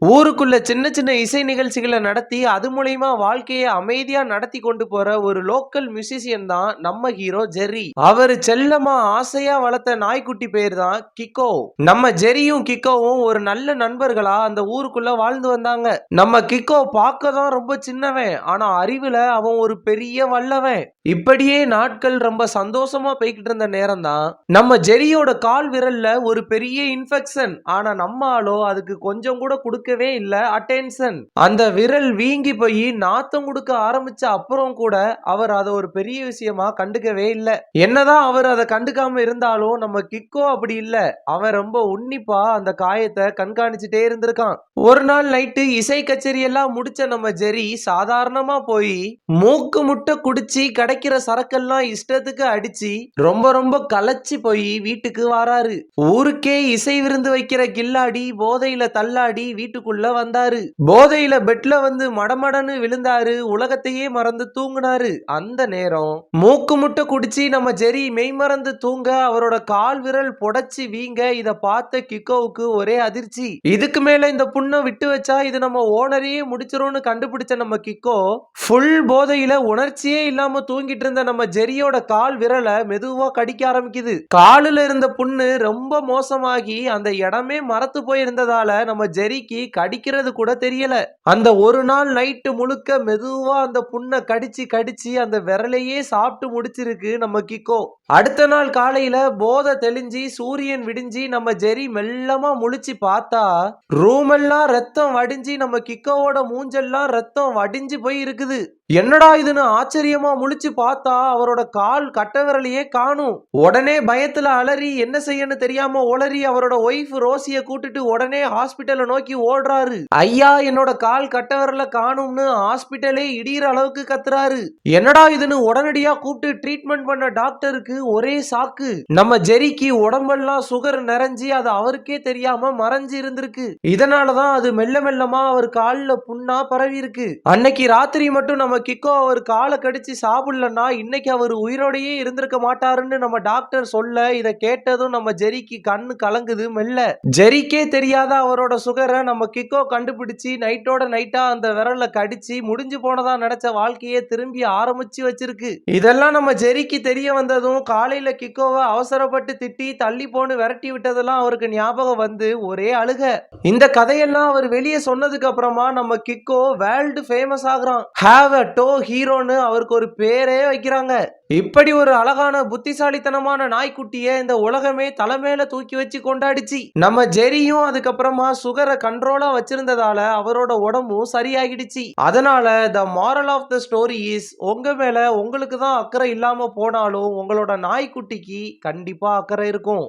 ஊருக்குள்ள சின்ன சின்ன இசை நிகழ்ச்சிகளை நடத்தி அது மூலியமா வாழ்க்கையை அமைதியா நடத்தி கொண்டு போற ஒரு லோக்கல் மியூசிஷியன் தான் நம்ம ஹீரோ ஜெர்ரி. அவரு செல்லமா ஆசையா வளர்த்த நாய்க்குட்டி பேர் தான் கிக்கோ. நம்ம ஜெரியும் கிக்கோவும் ஒரு நல்ல நண்பர்களா அந்த ஊருக்குள்ள வாழ்ந்து வந்தாங்க. நம்ம கிக்கோ பார்க்க தான் ரொம்ப சின்னவன், ஆனா அறிவுல அவன் ஒரு பெரிய வல்லவன். இப்படியே நாட்கள் ரொம்ப சந்தோஷமா போய்கிட்டு இருந்த நேரம் தான் நம்ம ஜெரியோட கால் விரல்ல ஒரு பெரிய இன்ஃபெக்ஷன். ஆனா நம்ம ஆளோ அதுக்கு கொஞ்சம் கூட கொடுக்கவே இல்ல அட்டென்ஷன். அந்த விரல் வீங்கி போய் நாத்தம் கொடுக்க ஆரம்பிச்ச அப்புறம் கூட அவர் அதை ஒரு பெரிய விஷயமா கண்டுக்கவே இல்ல. என்னதான் அவர் அதை கண்டுக்காம இருந்தாலும் நம்ம கிக்கோ அப்படி இல்ல. அவன் ரொம்ப உன்னிப்பா அந்த காயத்தை கண்காணிச்சுட்டே இருந்திருக்கான். ஒரு நாள் நைட்டு இசை கச்சேரி எல்லாம் முடிச்ச நம்ம ஜெரி சாதாரணமா போய் மூக்கு முட்டை குடிச்சு கிடைக்கிற சரக்கெல்லாம் இஷ்டத்துக்கு அடிச்சு ரொம்ப ரொம்ப களைச்சு போய் வீட்டுக்கு வராரு. ஊருக்கே இசை விருந்து வைக்கிற கில்லாடி போதையில தள்ளாடி வீட்டுக்குள்ள வந்தாரு. போதையில பெட்ல வந்து மடமடன்னு விழுந்தாரு. உலகத்தையே மறந்து தூங்குனாரு. அந்த நேரம் மூக்கு முட்டை குடிச்சு நம்ம ஜெரி மெய்மறந்து தூங்க அவரோட கால் விரல் புடைச்சு வீங்க இத பார்த்த கிக்கோவுக்கு ஒரே அதிர்ச்சி. இதுக்கு மேல இந்த புண்ணை விட்டு வச்சா இது நம்ம ஓனரையே முடிச்சிரும்னு கண்டுபிடிச்ச நம்ம கிக்கோ ஃபுல் போதையில உணர்ச்சியே இல்லாம தூங்கிட்டு இருந்த நம்ம ஜெரியோட கால் விரலை மெதுவா கடிக்க ஆரம்பிக்குது. காலுல இருந்த புண்ணு ரொம்ப மோசமாகி அந்த இடமே மரத்து போயிருந்ததால நம்ம ஜெரிக்கு கடிக்கிறது கூட தெரியல. அந்த ஒரு நாள் நைட்டு முழுக்க மெதுவா அந்த புண்ணை கடிச்சு கடிச்சு அந்த விரலையே சாப்பிட்டு முடிச்சிருக்கு நம்ம கிக்கோ. அடுத்த நாள் காலையில போதை தெளிஞ்சி சூரியன் விடிஞ்சி நம்ம ஜெரி மெல்லமா முழிச்சு பார்த்தா ரூம் எல்லாம் ரத்தம் வடிஞ்சி நம்ம கிக்கோவோட மூஞ்செல்லாம் ரத்தம் வடிஞ்சு போய் இருக்குது. என்னடா இதுன்னு ஆச்சரியமா முழிச்சு பார்த்தா அவரோட கால் கட்ட விரலையே காணும். உடனே பயத்துல அலறி என்ன செய்யணும் தெரியாம ஒளறி அவரோட ஒய்ஃப் ரோசிய கூட்டிட்டு உடனே ஹாஸ்பிட்டலை நோக்கி ஓடுறாரு. ஐயா என்னோட கால் கட்ட விரல காணும்னு ஹாஸ்பிட்டலே இடிகிற அளவுக்கு கத்துறாரு. என்னடா இதுன்னு உடனடியா கூப்பிட்டு ட்ரீட்மெண்ட் பண்ண டாக்டருக்கு ஒரே சாக்கு. நம்ம ஜெரிக்கு உடம்பெல்லாம் சுகர் நிறைஞ்சி அது அவருக்கே தெரியாம மறைஞ்சு இருந்திருக்கு. இதனாலதான் அது மெல்ல மெல்லமா அவர் கால்ல புண்ணா பரவி இருக்கு. அன்னைக்கு ராத்திரி மட்டும் நம்ம கிக்கோ அவர் காலை கடிச்சு சாப்பிடலன்னா இன்னைக்கு அவர் உயிரோடையே இருந்திருக்க மாட்டாருன்னு நம்ம டாக்டர் சொல்ல இதை கேட்டதும் நம்ம ஜெரிக்கு கண்ணு கலங்குது. மெல்ல ஜெரிக்கே தெரியாத அவரோட சுகரை நம்ம கிக்கோ கண்டுபிடிச்சு நைட்டோட நைட்டா அந்த விரல்ல கடிச்சு முடிஞ்சு போனதா நினைச்ச வாழ்க்கையே திரும்பி ஆரம்பிச்சு வச்சிருக்கு. இதெல்லாம் நம்ம ஜெரிக்கு தெரிய வந்ததும் காலையில கிக்கோவை அவசரப்பட்டு திட்டி தள்ளி போன்னு விரட்டி விட்டதெல்லாம் அவருக்கு ஞாபகம் வந்து ஒரே அழுக. இந்த கதையெல்லாம் அவர் வெளியே சொன்னதுக்கு அப்புறமா நம்ம கிக்கோ வேர்ல்டு ஃபேமஸ் ஆகுறான். ஹேவ் அ டோ ஹீரோன்னு அவருக்கு ஒரு பேரே வைக்கிறாங்க. இப்படி ஒரு அழகான புத்திசாலித்தனமான நாய்க்குட்டிய இந்த உலகமே தலைமையில தூக்கி வச்சு கொண்டாடிச்சு. நம்ம ஜெரியும் அதுக்கப்புறமா சுகரை கண்ட்ரோலா வச்சிருந்ததால அவரோட உடம்பும் சரியாகிடுச்சு. அதனால the moral of the story is உங்க மேல உங்களுக்கு தான் அக்கறை இல்லாம போனாலும் உங்களோட நாய்க்குட்டிக்கு கண்டிப்பா அக்கறை இருக்கும்.